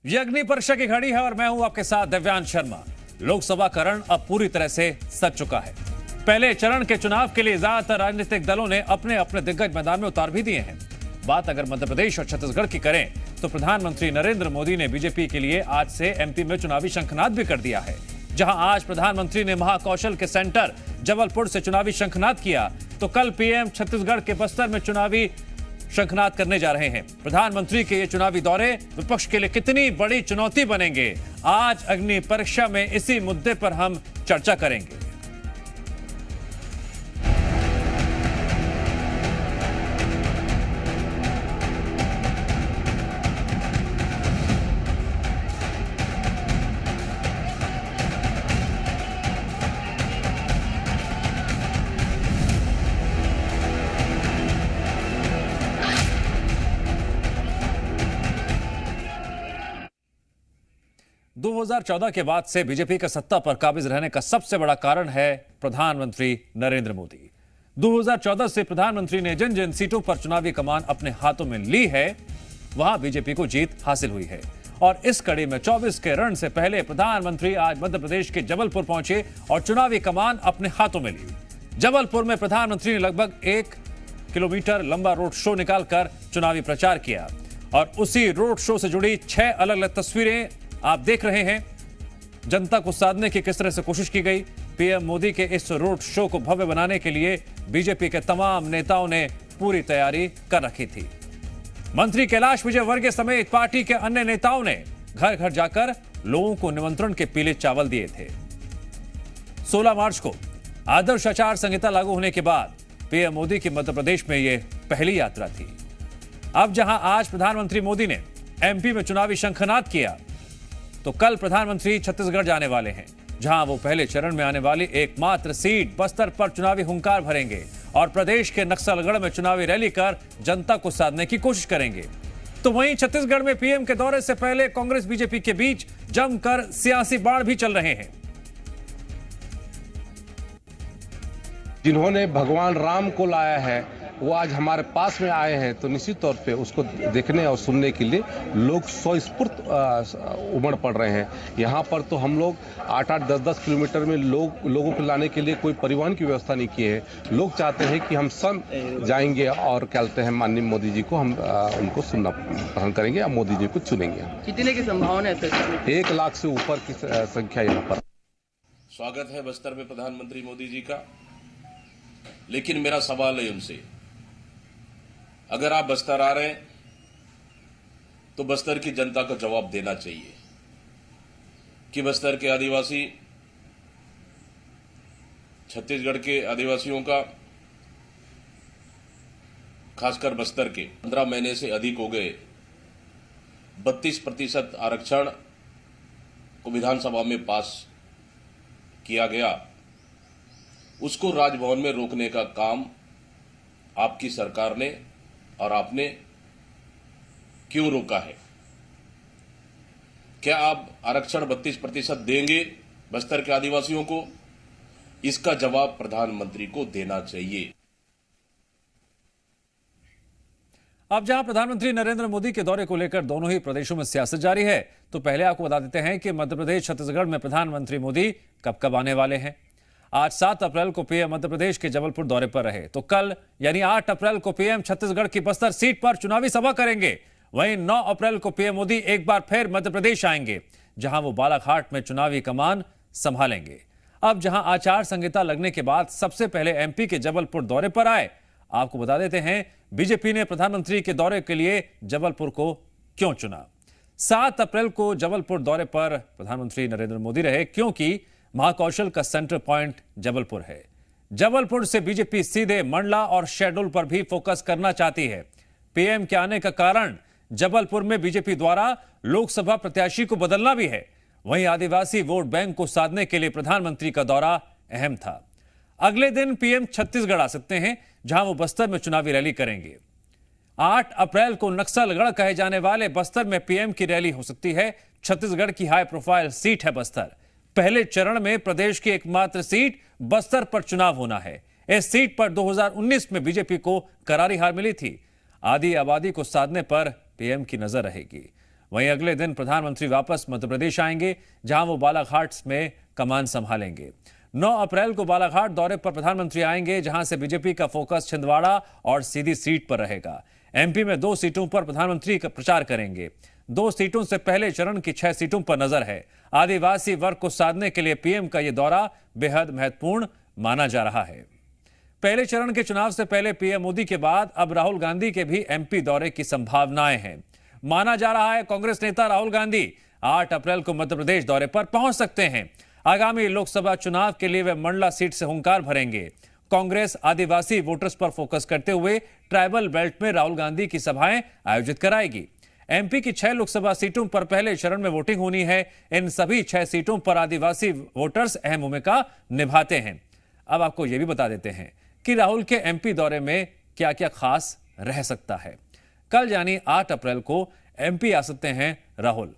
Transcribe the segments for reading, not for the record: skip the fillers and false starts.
ये अग्नि परीक्षा की घड़ी है और मैं हूं आपके साथ दिव्यांश शर्मा। लोकसभा का रण अब पूरी तरह से सज चुका है। पहले चरण के चुनाव के लिए ज्यादातर राजनीतिक दलों ने अपने अपने दिग्गज मैदान में उतार भी दिए हैं। बात अगर मध्य प्रदेश और छत्तीसगढ़ की करें तो प्रधानमंत्री नरेंद्र मोदी ने बीजेपी के लिए आज से एमपी में चुनावी शंखनाद भी कर दिया है। जहां आज प्रधानमंत्री ने महाकौशल के सेंटर जबलपुर से चुनावी शंखनाद किया, तो कल पीएम छत्तीसगढ़ के बस्तर में चुनावी शंखनाद करने जा रहे हैं। प्रधानमंत्री के ये चुनावी दौरे विपक्ष के लिए कितनी बड़ी चुनौती बनेंगे, आज अग्नि परीक्षा में इसी मुद्दे पर हम चर्चा करेंगे। दो 2014 के बाद से बीजेपी का सत्ता पर काबिज रहने का सबसे बड़ा कारण है प्रधानमंत्री नरेंद्र मोदी। 2014 से प्रधानमंत्री ने जिन जिन सीटों पर चुनावी कमान अपने हाथों में ली है, वहां बीजेपी को जीत हासिल हुई है। और इस कड़ी में 24 के रण से पहले प्रधानमंत्री आज मध्य प्रदेश के जबलपुर पहुंचे और चुनावी कमान अपने हाथों में ली। जबलपुर में प्रधानमंत्री ने लगभग 1 किलोमीटर लंबा रोड शो निकालकर चुनावी प्रचार किया और उसी रोड शो से जुड़ी 6 अलग अलग तस्वीरें आप देख रहे हैं। जनता को साधने की किस तरह से कोशिश की गई। पीएम मोदी के इस रोड शो को भव्य बनाने के लिए बीजेपी के तमाम नेताओं ने पूरी तैयारी कर रखी थी। मंत्री कैलाश विजयवर्गीय समेत पार्टी के अन्य नेताओं ने घर घर जाकर लोगों को निमंत्रण के पीले चावल दिए थे। 16 मार्च को आदर्श आचार संहिता लागू होने के बाद पीएम मोदी की मध्य प्रदेश में यह पहली यात्रा थी। अब जहां आज प्रधानमंत्री मोदी ने एमपी में चुनावी शंखनाद किया, तो कल प्रधानमंत्री छत्तीसगढ़ जाने वाले हैं, जहां वो पहले चरण में आने वाली एकमात्र सीट बस्तर पर चुनावी हुंकार भरेंगे और प्रदेश के नक्सलगढ़ में चुनावी रैली कर जनता को साधने की कोशिश करेंगे। तो वहीं छत्तीसगढ़ में पीएम के दौरे से पहले कांग्रेस बीजेपी के बीच जमकर सियासी बाढ़ भी चल रहे हैं। जिन्होंने भगवान राम को लाया है वो आज हमारे पास में आए हैं, तो निश्चित तौर पे उसको देखने और सुनने के लिए लोग स्वस्फूर्त उमड़ पड़ रहे हैं। यहाँ पर तो हम लोग 8-8, 10-10 किलोमीटर में लोगों को लाने के लिए कोई परिवहन की व्यवस्था नहीं की है। लोग चाहते हैं कि हम सब जाएंगे और क्या कहते हैं माननीय मोदी जी को हम उनको सुनना पसंद करेंगे और मोदी जी को चुनेंगे। कितने की संभावना है? 1 लाख से ऊपर की संख्या यहाँ पर। स्वागत है बस्तर में प्रधानमंत्री मोदी जी का, लेकिन मेरा सवाल है उनसे, अगर आप बस्तर आ रहे हैं तो बस्तर की जनता को जवाब देना चाहिए कि बस्तर के आदिवासी, छत्तीसगढ़ के आदिवासियों का, खासकर बस्तर के 15 महीने से अधिक हो गए 32% आरक्षण को विधानसभा में पास किया गया, उसको राजभवन में रोकने का काम आपकी सरकार ने और आपने क्यों रोका है? क्या आप आरक्षण 32% देंगे बस्तर के आदिवासियों को? इसका जवाब प्रधानमंत्री को देना चाहिए। अब जहां प्रधानमंत्री नरेंद्र मोदी के दौरे को लेकर दोनों ही प्रदेशों में सियासत जारी है, तो पहले आपको बता देते हैं कि मध्य प्रदेश छत्तीसगढ़ में प्रधानमंत्री मोदी कब कब आने वाले हैं। आज 7 अप्रैल को पीएम मध्य प्रदेश के जबलपुर दौरे पर रहे, तो कल यानी 8 अप्रैल को पीएम छत्तीसगढ़ की बस्तर सीट पर चुनावी सभा करेंगे। वहीं 9 अप्रैल को पीएम मोदी एक बार फिर मध्य प्रदेश आएंगे, जहां वो बालाघाट में चुनावी कमान संभालेंगे। अब जहां आचार संहिता लगने के बाद सबसे पहले एमपी के जबलपुर दौरे पर आए, आपको बता देते हैं बीजेपी ने प्रधानमंत्री के दौरे के लिए जबलपुर को क्यों चुना। 7 अप्रैल को जबलपुर दौरे पर प्रधानमंत्री नरेंद्र मोदी रहे, क्योंकि महाकौशल का सेंटर पॉइंट जबलपुर है। जबलपुर से बीजेपी सीधे मंडला और शहडोल पर भी फोकस करना चाहती है। पीएम के आने का कारण जबलपुर में बीजेपी द्वारा लोकसभा प्रत्याशी को बदलना भी है। वहीं आदिवासी वोट बैंक को साधने के लिए प्रधानमंत्री का दौरा अहम था। अगले दिन पीएम छत्तीसगढ़ आ सकते हैं, जहां वो बस्तर में चुनावी रैली करेंगे। 8 अप्रैल को नक्सलगढ़ कहे जाने वाले बस्तर में पीएम की रैली हो सकती है। छत्तीसगढ़ की हाई प्रोफाइल सीट है बस्तर। पहले चरण में प्रदेश की एकमात्र सीट बस्तर पर चुनाव होना है। इस सीट पर 2019 में बीजेपी को करारी हार मिली थी। आधी आबादी को साधने पर पीएम की नजर रहेगी। वहीं अगले दिन प्रधानमंत्री वापस मध्य प्रदेश आएंगे, जहां वो बालाघाट में कमान संभालेंगे। 9 अप्रैल को बालाघाट दौरे पर प्रधानमंत्री आएंगे, जहां से बीजेपी का फोकस छिंदवाड़ा और सीधी सीट पर रहेगा। एमपी में 2 सीटों पर प्रधानमंत्री का प्रचार करेंगे। 2 सीटों से पहले चरण की 6 सीटों पर नजर है। आदिवासी वर्ग को साधने के लिए पीएम का यह दौरा बेहद महत्वपूर्ण माना जा रहा है। पहले चरण के चुनाव से पहले पीएम मोदी के बाद अब राहुल गांधी के भी एमपी दौरे की संभावनाएं हैं। माना जा रहा है कांग्रेस नेता राहुल गांधी 8 अप्रैल को मध्य प्रदेश दौरे पर पहुंच सकते हैं। आगामी लोकसभा चुनाव के लिए वे मंडला सीट से हुंकार भरेंगे। कांग्रेस आदिवासी वोटर्स पर फोकस करते हुए ट्राइबल बेल्ट में राहुल गांधी की सभाएं आयोजित कराएगी। एमपी की 6 लोकसभा सीटों पर पहले चरण में वोटिंग होनी है। इन सभी 6 सीटों पर आदिवासी वोटर्स अहम भूमिका निभाते हैं। अब आपको यह भी बता देते हैं कि राहुल के एमपी दौरे में क्या क्या खास रह सकता है। कल यानी 8 अप्रैल को एमपी आ सकते हैं राहुल।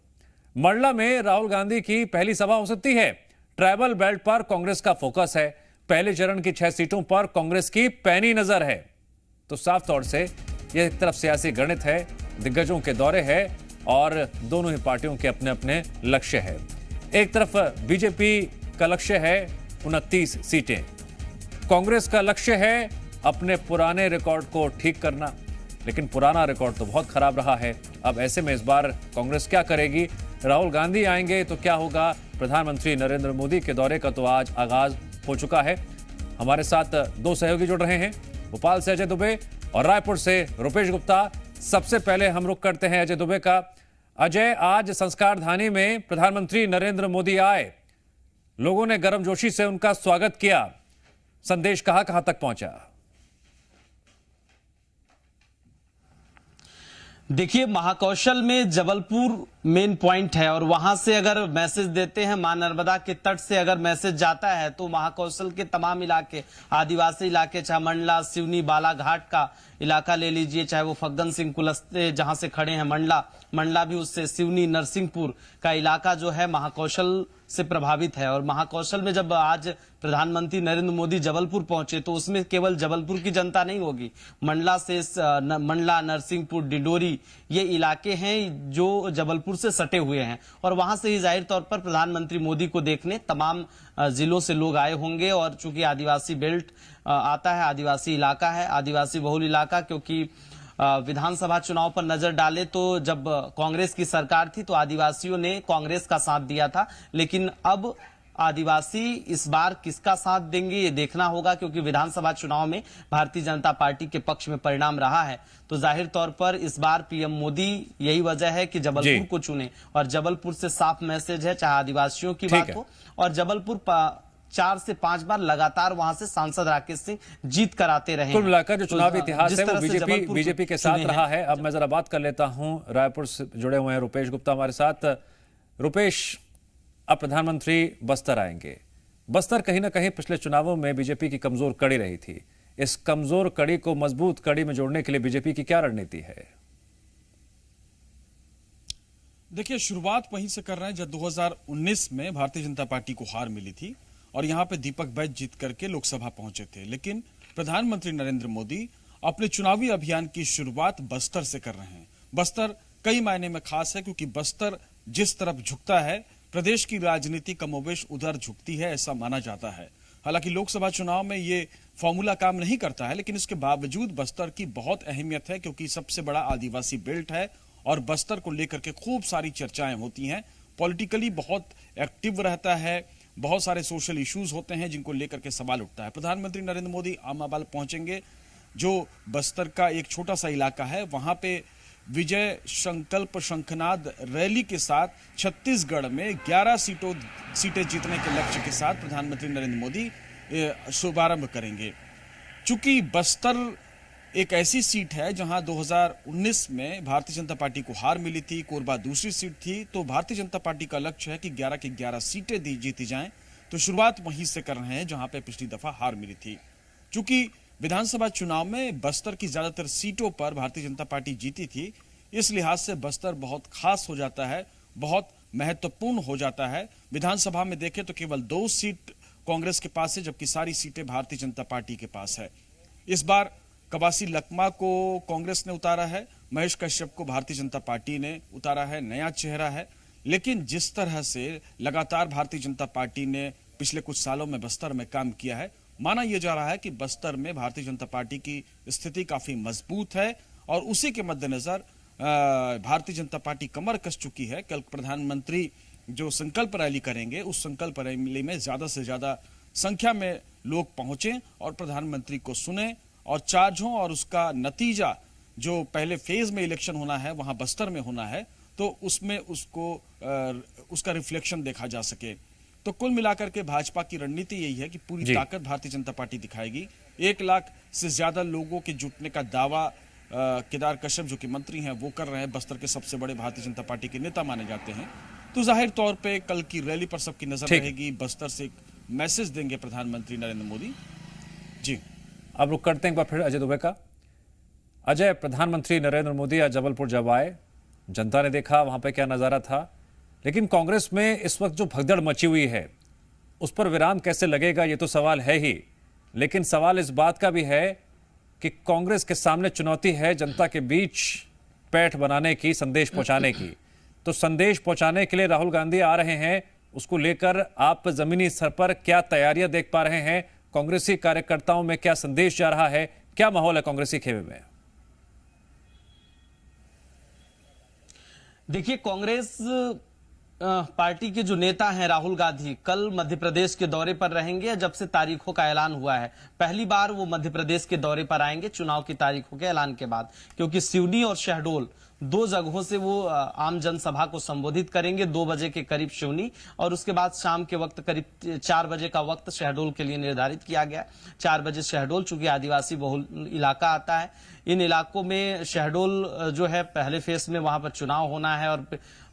मंडला में राहुल गांधी की पहली सभा हो सकती है। ट्राइबल बेल्ट पर कांग्रेस का फोकस है। पहले चरण की 6 सीटों पर कांग्रेस की पैनी नजर है। तो साफ तौर से यह एक तरफ सियासी गणित है, दिग्गजों के दौरे है और दोनों ही पार्टियों के अपने अपने लक्ष्य है। एक तरफ बीजेपी का लक्ष्य है 29 सीटें, कांग्रेस का लक्ष्य है अपने पुराने रिकॉर्ड को ठीक करना, लेकिन पुराना रिकॉर्ड तो बहुत खराब रहा है। अब ऐसे में इस बार कांग्रेस क्या करेगी? राहुल गांधी आएंगे तो क्या होगा? प्रधानमंत्री नरेंद्र मोदी के दौरे का तो आज आगाज हो चुका है। हमारे साथ 2 सहयोगी जुड़ रहे हैं, भोपाल से अजय दुबे और रायपुर से रुपेश गुप्ता। सबसे पहले हम रुख करते हैं अजय दुबे का। अजय, आज संस्कार धानी में प्रधानमंत्री नरेंद्र मोदी आए, लोगों ने गर्मजोशी से उनका स्वागत किया। संदेश कहां तक पहुंचा? देखिए, महाकौशल में जबलपुर मेन पॉइंट है और वहां से अगर मैसेज देते हैं, मां नर्मदा के तट से अगर मैसेज जाता है तो महाकौशल के तमाम इलाके, आदिवासी इलाके, चाहे मंडला, सिवनी, बालाघाट का इलाका ले लीजिए, चाहे वो फग्गन सिंह कुलस्ते जहां से खड़े हैं, मंडला भी उससे, सिवनी, नरसिंहपुर का इलाका जो है महाकौशल से प्रभावित है। और महाकौशल में जब आज प्रधानमंत्री नरेंद्र मोदी जबलपुर पहुंचे तो उसमें केवल जबलपुर की जनता नहीं होगी, मंडला से मंडला, नरसिंहपुर, डिडोरी ये इलाके हैं जो जबलपुर से सटे हुए हैं और वहां से ही जाहिर तौर पर प्रधानमंत्री मोदी को देखने तमाम जिलों से लोग आए होंगे। और चूंकि आदिवासी बेल्ट आता है, आदिवासी इलाका है, आदिवासी बहुल इलाका, क्योंकि विधानसभा चुनाव पर नजर डाले तो जब कांग्रेस की सरकार थी तो आदिवासियों ने कांग्रेस का साथ दिया था, लेकिन अब आदिवासी इस बार किसका साथ देंगे ये देखना होगा, क्योंकि विधानसभा चुनाव में भारतीय जनता पार्टी के पक्ष में परिणाम रहा है। तो जाहिर तौर पर इस बार पीएम मोदी, यही वजह है कि जबलपुर को चुने और जबलपुर से साफ मैसेज है, चाहे आदिवासियों की बात हो। और जबलपुर 4 से 5 बार लगातार वहां से सांसद राकेश सिंह जीत कराते रहे। कुल मिलाकर जो चुनावी इतिहास है वो बीजेपी के साथ रहा है। अब मैं जरा बात कर लेता हूं, रायपुर से जुड़े हुए हैं रुपेश गुप्ता हमारे साथ। रुपेश, अब प्रधानमंत्री बस्तर आएंगे। बस्तर कहीं ना कहीं पिछले चुनावों में बीजेपी की कमजोर कड़ी रही थी। इस कमजोर कड़ी को मजबूत कड़ी में जोड़ने के लिए बीजेपी की क्या रणनीति है? देखिए, शुरुआत वहीं से कर रहे हैं जब 2019 में भारतीय जनता पार्टी को हार मिली थी और यहां पे दीपक बैज जीत करके लोकसभा पहुंचे थे। लेकिन प्रधानमंत्री नरेंद्र मोदी अपने चुनावी अभियान की शुरुआत बस्तर से कर रहे हैं। बस्तर कई मायने में खास है क्योंकि बस्तर जिस तरफ झुकता है, प्रदेश की राजनीति कमोबेश उधर झुकती है, ऐसा माना जाता है। हालांकि लोकसभा चुनाव में ये फॉर्मूला काम नहीं करता है, लेकिन इसके बावजूद बस्तर की बहुत अहमियत है क्योंकि सबसे बड़ा आदिवासी बेल्ट है और बस्तर को लेकर के खूब सारी चर्चाएं होती हैं। पॉलिटिकली बहुत एक्टिव रहता है, बहुत सारे सोशल इश्यूज होते हैं जिनको लेकर के सवाल उठता है। प्रधानमंत्री नरेंद्र मोदी आमाबाल पहुंचेंगे, जो बस्तर का एक छोटा सा इलाका है, वहां पे विजय संकल्प शंखनाद रैली के साथ छत्तीसगढ़ में 11 सीटें जीतने के लक्ष्य के साथ प्रधानमंत्री नरेंद्र मोदी शुभारंभ करेंगे। चूंकि बस्तर एक ऐसी सीट है जहां 2019 में भारतीय जनता पार्टी को हार मिली थी, कोरबा दूसरी सीट थी, तो भारतीय जनता पार्टी का लक्ष्य है कि 11 की 11 सीटें जीती जाएं। तो शुरुआत वहीं से कर रहे हैं जहां पे पिछली दफा हार मिली थी। चूंकि विधानसभा चुनाव में बस्तर की ज्यादातर सीटों पर भारतीय जनता पार्टी जीती थी, इस लिहाज से बस्तर बहुत खास हो जाता है, बहुत महत्वपूर्ण हो जाता है। विधानसभा में देखें तो केवल 2 सीट कांग्रेस के पास है, जबकि सारी सीटें भारतीय जनता पार्टी के पास है। इस बार कवासी लकमा को कांग्रेस ने उतारा है, महेश कश्यप को भारतीय जनता पार्टी ने उतारा है, नया चेहरा है। लेकिन जिस तरह से लगातार भारतीय जनता पार्टी ने पिछले कुछ सालों में बस्तर में काम किया है, माना यह जा रहा है कि बस्तर में भारतीय जनता पार्टी की स्थिति काफी मजबूत है और उसी के मद्देनजर भारतीय जनता पार्टी कमर कस चुकी है। कल प्रधानमंत्री जो संकल्प रैली करेंगे, उस संकल्प रैली में ज्यादा से ज्यादा संख्या में लोग पहुंचे और प्रधानमंत्री को सुने और चार्ज हों, और उसका नतीजा जो पहले फेज में इलेक्शन होना है वहां बस्तर में होना है, तो उसमें उसका रिफ्लेक्शन देखा जा सके। तो कुल मिलाकर के भाजपा की रणनीति यही है कि पूरी ताकत भारतीय जनता पार्टी दिखाएगी। 1 लाख से ज्यादा लोगों के जुटने का दावा केदार कश्यप जो कि मंत्री हैं वो कर रहे हैं, बस्तर के सबसे बड़े भारतीय जनता पार्टी के नेता माने जाते हैं। तो जाहिर तौर पे कल की रैली पर सबकी नजर रहेगी। बस्तर से एक मैसेज देंगे प्रधानमंत्री नरेंद्र मोदी जी। अब रुक करते हैं एक बार फिर अजय दुबे का। अजय, प्रधानमंत्री नरेंद्र मोदी आज जबलपुर जब आए, जनता ने देखा वहां पे क्या नजारा था, लेकिन कांग्रेस में इस वक्त जो भगदड़ मची हुई है उस पर विराम कैसे लगेगा, ये तो सवाल है ही। लेकिन सवाल इस बात का भी है कि कांग्रेस के सामने चुनौती है जनता के बीच पैठ बनाने की, संदेश पहुंचाने की। तो संदेश पहुंचाने के लिए राहुल गांधी आ रहे हैं, उसको लेकर आप जमीनी स्तर पर क्या तैयारियां देख पा रहे हैं? कांग्रेसी कार्यकर्ताओं में क्या संदेश जा रहा है? क्या माहौल है कांग्रेसी खेमे में? देखिए, कांग्रेस पार्टी के जो नेता हैं राहुल गांधी कल मध्य प्रदेश के दौरे पर रहेंगे। जब से तारीखों का ऐलान हुआ है, पहली बार वो मध्य प्रदेश के दौरे पर आएंगे चुनाव की तारीखों के ऐलान के बाद, क्योंकि सिवनी और शहडोल 2 जगहों से वो आम जनसभा को संबोधित करेंगे। 2 बजे के करीब सिवनी और उसके बाद शाम के वक्त करीब 4 बजे का वक्त शहडोल के लिए निर्धारित किया गया। 4 बजे शहडोल, चूंकि आदिवासी बहुल इलाका आता है, इन इलाकों में शहडोल जो है पहले फेज में वहां पर चुनाव होना है और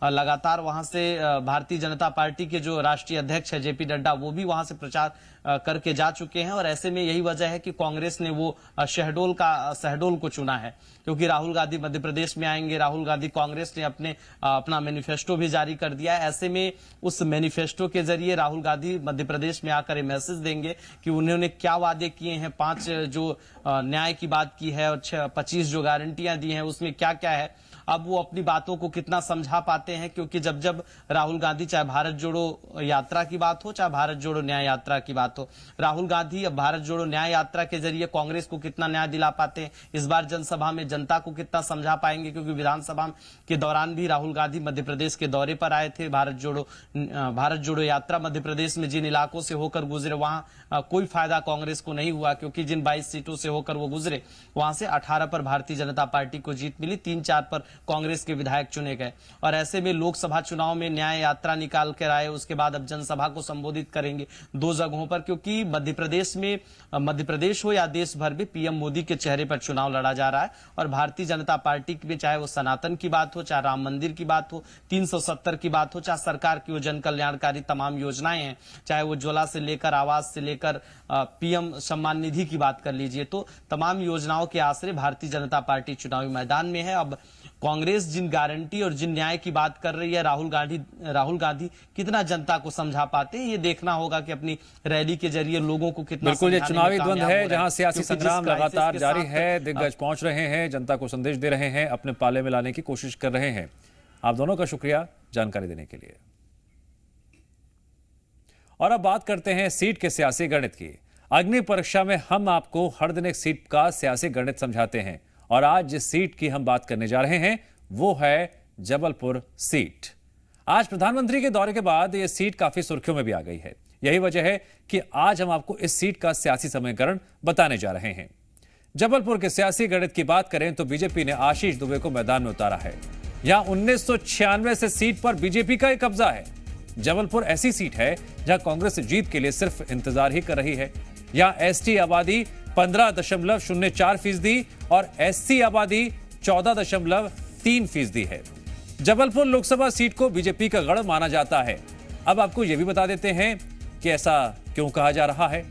लगातार वहां से भारतीय जनता पार्टी के जो राष्ट्रीय अध्यक्ष है जेपी नड्डा, वो भी वहां से प्रचार करके जा चुके हैं। और ऐसे में यही वजह है कि कांग्रेस ने वो शहडोल को चुना है, क्योंकि राहुल गांधी मध्य प्रदेश में आएंगे। राहुल गांधी, कांग्रेस ने अपना मैनिफेस्टो भी जारी कर दिया है। ऐसे में उस मैनिफेस्टो के जरिए राहुल गांधी मध्य प्रदेश में आकर मैसेज देंगे कि उन्होंने क्या वादे किए हैं। 5 जो न्याय की बात की है और 25 जो गारंटियां दी हैं, उसमें क्या क्या है। अब वो अपनी बातों को कितना समझा पाते हैं, क्योंकि जब राहुल गांधी, चाहे भारत जोड़ो यात्रा की बात हो, चाहे भारत जोड़ो न्याय यात्रा की बात हो, राहुल गांधी अब भारत जोड़ो न्याय यात्रा के जरिए कांग्रेस को कितना न्याय दिला पाते हैं, इस बार जनसभा में जनता को कितना समझा पाएंगे। क्योंकि विधानसभा के दौरान भी राहुल गांधी मध्य प्रदेश के दौरे पर आए थे। भारत जोड़ो यात्रा मध्य प्रदेश में जिन इलाकों से होकर गुजरे, वहां कोई फायदा कांग्रेस को नहीं हुआ, क्योंकि जिन 22 सीटों से होकर वो गुजरे, वहां से 18 पर भारतीय जनता पार्टी को जीत मिली, 3-4 पर कांग्रेस के विधायक चुने गए। और ऐसे में लोकसभा चुनाव में न्याय यात्रा निकाल कर आए, उसके बाद अब जनसभा को संबोधित करेंगे 2 जगहों पर, क्योंकि मध्य प्रदेश हो या देश भर में पीएम मोदी के चेहरे पर चुनाव लड़ा जा रहा है। और भारतीय जनता पार्टी में चाहे वो सनातन की बात हो, चाहे राम मंदिर की बात हो, 370 की बात हो, चाहे सरकार की वो जन कल्याणकारी तमाम योजनाएं हैं, चाहे वो ज्वाला से लेकर आवास से लेकर पीएम सम्मान निधि की बात कर लीजिए, तो तमाम योजनाओं के आसरे भारतीय जनता पार्टी चुनावी मैदान में है। अब कांग्रेस जिन गारंटी और जिन न्याय की बात कर रही है, राहुल गांधी कितना जनता को समझा पाते हैं, ये देखना होगा कि अपनी रैली के जरिए लोगों को कितना। बिल्कुल, ये चुनावी द्वंद्व है जहां सियासी संग्राम लगातार जारी है। दिग्गज पहुंच रहे हैं, जनता को संदेश दे रहे हैं, अपने पाले में लाने की कोशिश कर रहे हैं। आप दोनों का शुक्रिया जानकारी देने के लिए। और अब बात करते हैं सीट के सियासी गणित की। अग्नि परीक्षा में हम आपको हर दिन एक सीट का सियासी गणित समझाते हैं, और आज जिस सीट की हम बात करने जा रहे हैं वो है जबलपुर सीट। आज प्रधानमंत्री के दौरे के बाद यह सीट काफी सुर्खियों में भी आ गई है। यही वजह है कि आज हम आपको इस सीट का सियासी समीकरण बताने जा रहे हैं। जबलपुर के सियासी गणित की बात करें तो बीजेपी ने आशीष दुबे को मैदान में उतारा है। यहां 1996 से सीट पर बीजेपी का ही कब्जा है। जबलपुर ऐसी सीट है जहां कांग्रेस जीत के लिए सिर्फ इंतजार ही कर रही है। यहां एसटी आबादी 15.04% और एससी आबादी 14.3% है। जबलपुर लोकसभा सीट को बीजेपी का गढ़ माना जाता है। अब आपको यह भी बता देते हैं कि ऐसा क्यों कहा जा रहा है।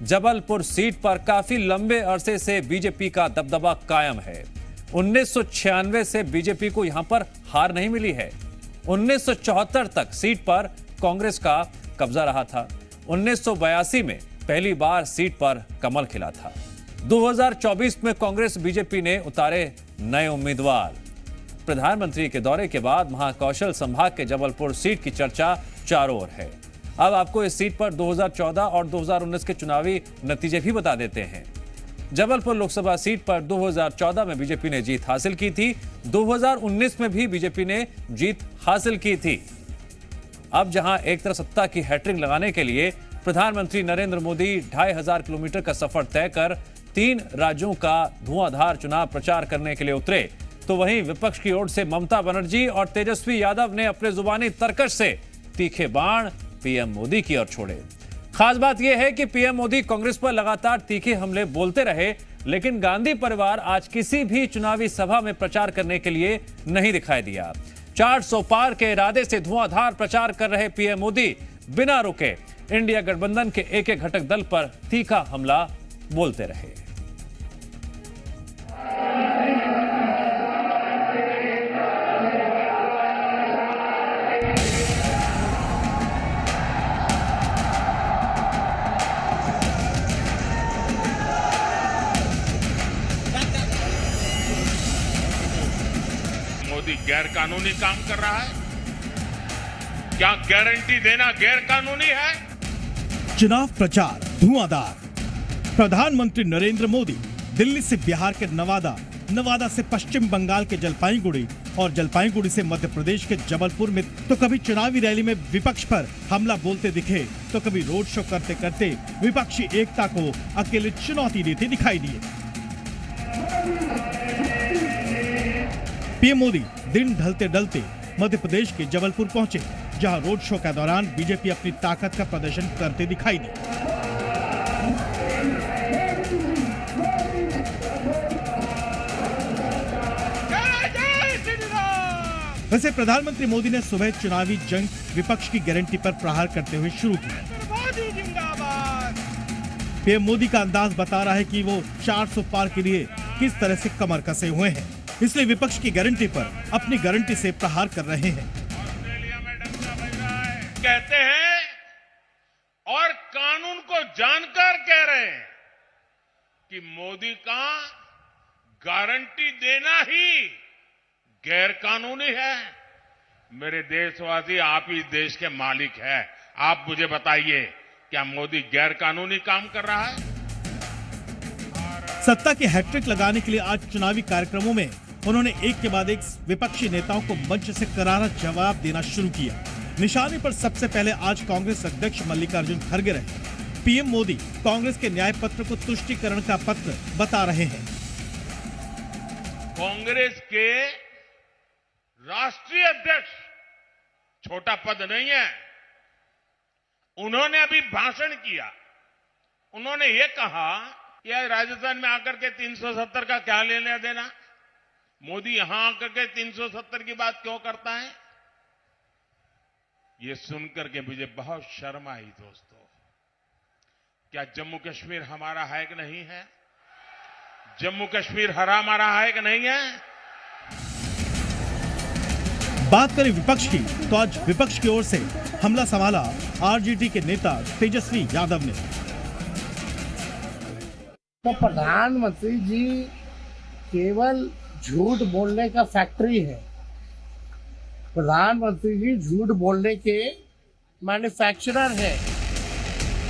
जबलपुर सीट पर काफी लंबे अरसे से बीजेपी का दबदबा कायम है। 1996 से बीजेपी को यहां पर हार नहीं मिली है। 1974 तक सीट पर कांग्रेस का कब्जा रहा था। 1982 में पहली बार सीट पर कमल खिला था। 2024 में कांग्रेस बीजेपी ने उतारे नए उम्मीदवार। प्रधानमंत्री के दौरे के बाद महाकौशल संभाग के जबलपुर सीट की चर्चा चारों ओर है। अब आपको इस सीट पर 2014 और 2019 के चुनावी नतीजे भी बता देते हैं। जबलपुर लोकसभा सीट पर 2014 में बीजेपी ने जीत हासिल की थी। 2019 में भी बीजेपी ने जीत हासिल की थी। अब जहां एक तरफ सत्ता की हैट्रिक लगाने के लिए प्रधानमंत्री नरेंद्र मोदी 2500 किलोमीटर का सफर तय कर 3 राज्यों का धुआंधार चुनाव प्रचार करने के लिए उतरे, तो वहीं विपक्ष की ओर से ममता बनर्जी और तेजस्वी यादव ने अपने जुबानी तर्कश से तीखे बाण पीएम मोदी की ओर छोड़े। खास बात यह है कि पीएम मोदी कांग्रेस पर लगातार तीखे हमले बोलते रहे, लेकिन गांधी परिवार आज किसी भी चुनावी सभा में प्रचार करने के लिए नहीं दिखाई दिया। 400 पार के इरादे से धुआंधार प्रचार कर रहे पीएम मोदी बिना रुके इंडिया गठबंधन के एक एक घटक दल पर तीखा हमला बोलते रहे। मोदी गैर कानूनी काम कर रहा है। क्या गारंटी देना गैर कानूनी है? चुनाव प्रचार धुआंधार। प्रधानमंत्री नरेंद्र मोदी दिल्ली से बिहार के नवादा, नवादा से पश्चिम बंगाल के जलपाईगुड़ी और जलपाईगुड़ी से मध्य प्रदेश के जबलपुर में तो कभी चुनावी रैली में विपक्ष पर हमला बोलते दिखे, तो कभी रोड शो करते करते विपक्षी एकता को अकेले चुनौती देते दिखाई दिए। पीएम मोदी दिन ढलते ढलते मध्य प्रदेश के जबलपुर पहुंचे, जहां रोड शो के दौरान बीजेपी अपनी ताकत का प्रदर्शन करते दिखाई दी। वैसे प्रधानमंत्री मोदी ने सुबह चुनावी जंग विपक्ष की गारंटी पर प्रहार करते हुए शुरू की। पीएम मोदी का अंदाज बता रहा है कि वो 400 पार के लिए किस तरह से कमर कसे हुए हैं, इसलिए विपक्ष की गारंटी पर अपनी गारंटी से प्रहार कर रहे हैं। कहते हैं और कानून को जानकर कह रहे हैं कि मोदी का गारंटी देना ही गैर कानूनी है। मेरे देशवासी, आप ही देश के मालिक हैं। आप मुझे बताइए, क्या मोदी गैर कानूनी काम कर रहा है? सत्ता की हैट्रिक लगाने के लिए आज चुनावी कार्यक्रमों में उन्होंने एक के बाद एक विपक्षी नेताओं को मंच से करारा जवाब देना शुरू किया। निशाने पर सबसे पहले आज कांग्रेस अध्यक्ष मल्लिकार्जुन खड़गे रहे। पीएम मोदी कांग्रेस के न्याय पत्र को तुष्टीकरण का पत्र बता रहे हैं। कांग्रेस के राष्ट्रीय अध्यक्ष छोटा पद नहीं है। उन्होंने अभी भाषण किया। उन्होंने ये कहा कि राजस्थान में आकर के 370 का क्या लेना देना, मोदी यहां आकर के 370 की बात क्यों करता है। ये सुनकर के मुझे बहुत शर्म आई। दोस्तों, क्या जम्मू कश्मीर हमारा है कि नहीं है? जम्मू कश्मीर हमारा है कि नहीं है? बात करें विपक्ष की, तो आज विपक्ष की ओर से हमला संभाला आरजेडी के नेता तेजस्वी यादव ने। तो प्रधानमंत्री जी केवल झूठ बोलने का फैक्ट्री है। प्रधानमंत्री जी झूठ बोलने के मैन्युफैक्चरर है।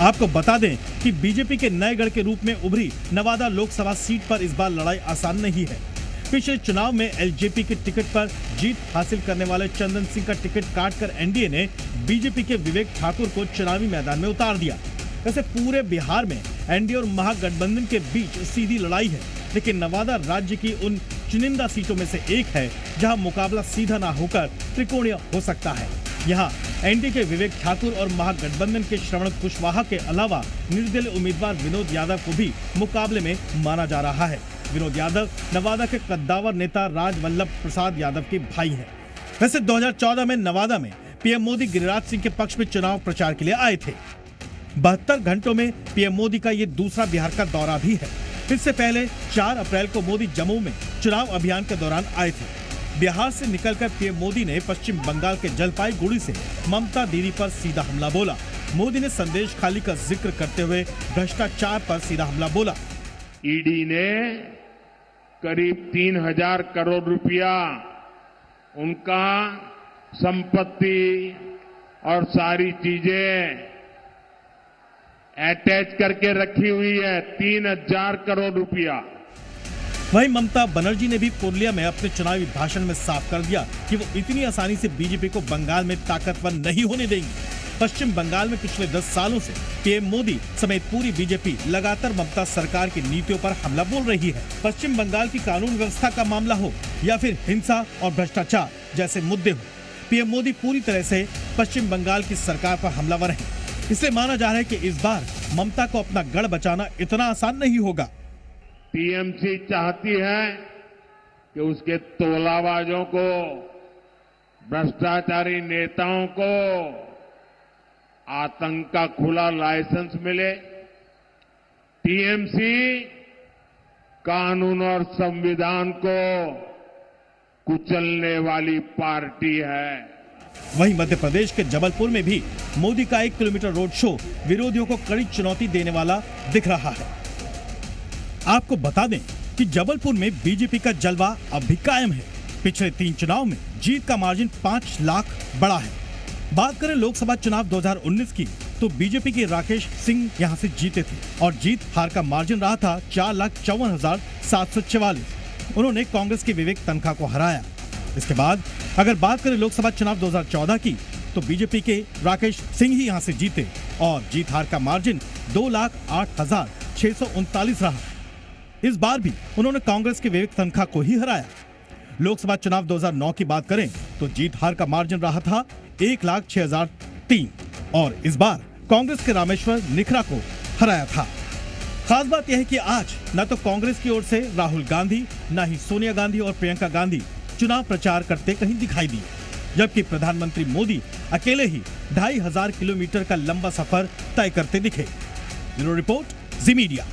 आपको बता दें कि बीजेपी के नए गढ़ के रूप में उभरी नवादा लोकसभा सीट पर इस बार लड़ाई आसान नहीं है। पिछले चुनाव में एलजेपी के टिकट पर जीत हासिल करने वाले चंदन सिंह का टिकट काटकर एनडीए ने बीजेपी के विवेक ठाकुर को चुनावी मैदान में उतार दिया। वैसे पूरे बिहार में एनडीए और महागठबंधन के बीच सीधी लड़ाई है, लेकिन नवादा राज्य की उन चुनिंदा सीटों में से एक है जहां मुकाबला सीधा ना होकर त्रिकोणीय हो सकता है। यहां एनडीए के विवेक ठाकुर और महागठबंधन के श्रवण कुशवाहा के अलावा निर्दलीय उम्मीदवार विनोद यादव को भी मुकाबले में माना जा रहा है। विनोद यादव नवादा के कद्दावर नेता राजवल्लभ प्रसाद यादव के भाई हैं। वैसे 2014 में नवादा में पीएम मोदी गिरिराज सिंह के पक्ष में चुनाव प्रचार के लिए आए थे। 72 घंटों में पीएम मोदी का ये दूसरा बिहार का दौरा भी है। इससे पहले 4 अप्रैल को मोदी जम्मू में चुनाव अभियान के दौरान आए थे। बिहार से निकलकर पीएम मोदी ने पश्चिम बंगाल के जलपाईगुड़ी से ममता दीदी पर सीधा हमला बोला। मोदी ने संदेश खाली का जिक्र करते हुए भ्रष्टाचार पर सीधा हमला बोला। ईडी ने करीब 3,000 करोड़ रुपया उनका संपत्ति और सारी चीजें अटैच करके रखी हुई है। 3,000 करोड़ रुपया। वहीं ममता बनर्जी ने भी पुरुलिया में अपने चुनावी भाषण में साफ कर दिया कि वो इतनी आसानी से बीजेपी को बंगाल में ताकतवर नहीं होने देंगी। पश्चिम बंगाल में पिछले 10 सालों से पीएम मोदी समेत पूरी बीजेपी लगातार ममता सरकार की नीतियों पर हमला बोल रही है। पश्चिम बंगाल की कानून व्यवस्था का मामला हो या फिर हिंसा और भ्रष्टाचार जैसे मुद्दे हो, पीएम मोदी पूरी तरह से पश्चिम बंगाल की सरकार पर हमलावर है। इसलिए माना जा रहा है कि इस बार ममता को अपना गढ़ बचाना इतना आसान नहीं होगा। टीएमसी चाहती है कि उसके तोलाबाजों को, भ्रष्टाचारी नेताओं को आतंक का खुला लाइसेंस मिले। टीएमसी कानून और संविधान को कुचलने वाली पार्टी है। वहीं मध्य प्रदेश के जबलपुर में भी मोदी का 1 किलोमीटर रोड शो विरोधियों को कड़ी चुनौती देने वाला दिख रहा है। आपको बता दें कि जबलपुर में बीजेपी का जलवा अब भी कायम है। पिछले 3 चुनाव में जीत का मार्जिन 5 लाख बढ़ा है। बात करें लोकसभा चुनाव 2019 की, तो बीजेपी के राकेश सिंह यहां से जीते थे और जीत हार का मार्जिन रहा था 4,54,744। उन्होंने कांग्रेस के विवेक तनखा को हराया। इसके बाद अगर बात करें लोकसभा चुनाव 2014 की, तो बीजेपी के राकेश सिंह ही यहां से जीते और जीत हार का मार्जिन 2,08,639 रहा। इस बार भी उन्होंने कांग्रेस के विवेक तनखा को ही हराया। लोकसभा चुनाव 2009 की बात करें तो जीत हार का मार्जिन रहा था 1,06,003 और इस बार कांग्रेस के रामेश्वर निखरा को हराया था। खास बात यह है कि आज न तो कांग्रेस की ओर से राहुल गांधी, न ही सोनिया गांधी और प्रियंका गांधी चुनाव प्रचार करते कहीं दिखाई दिए, जबकि प्रधानमंत्री मोदी अकेले ही 2,500 किलोमीटर का लंबा सफर तय करते दिखे। ब्यूरो रिपोर्ट, जी मीडिया।